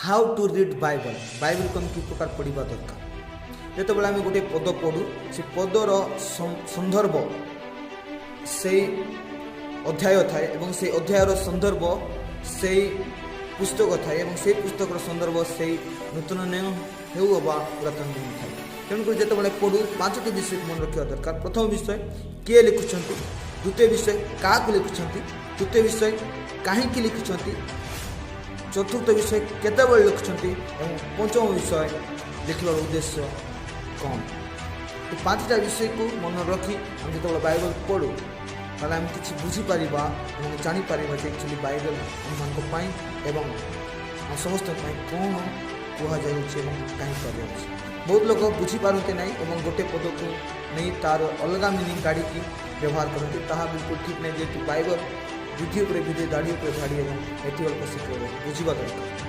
How to read Bible Bible को हम कि प्रकार पढ़ा दरकार जो आम गोटे पद पढ़ू से पदर संदर्भ से अध्याय थाए और से अध्यायर संदर्भ से पुस्तक थाए और से पुस्तक संदर्भ से नूतन नियम हो पुरातन नियम थाए तेणुक जो पढ़ू पांचटी विषय मन रखा दरकार। प्रथम विषय किए लिखुंट, द्वितीय विषय क्या लिखुंट, तृतीय विषय कहीं लिखुंट, चतुर्थ विषय केतबेले लिखुंट और पंचम विषय लिखवार उद्देश्य कौन। तो पांचटा विषय को मन रखी हम जो बाइबल पढ़ू ताले आम कि बुझीपर और जापर जे एक्चुअली बाइबल आम एवं समस्त कौन कहुए कहीं कहुच्छे। बहुत लोग बुझीपारती ना और गोटे पद को नहीं तार अलग मीनिंग काढ़ी व्यवहार करती ताहा बिल्कुल ठीक नहीं जेहेतु बाइबल विधि पर विधि दाढ़ी पर धाड़ी और एथी अल्प शिक्षा बुझा दरकार।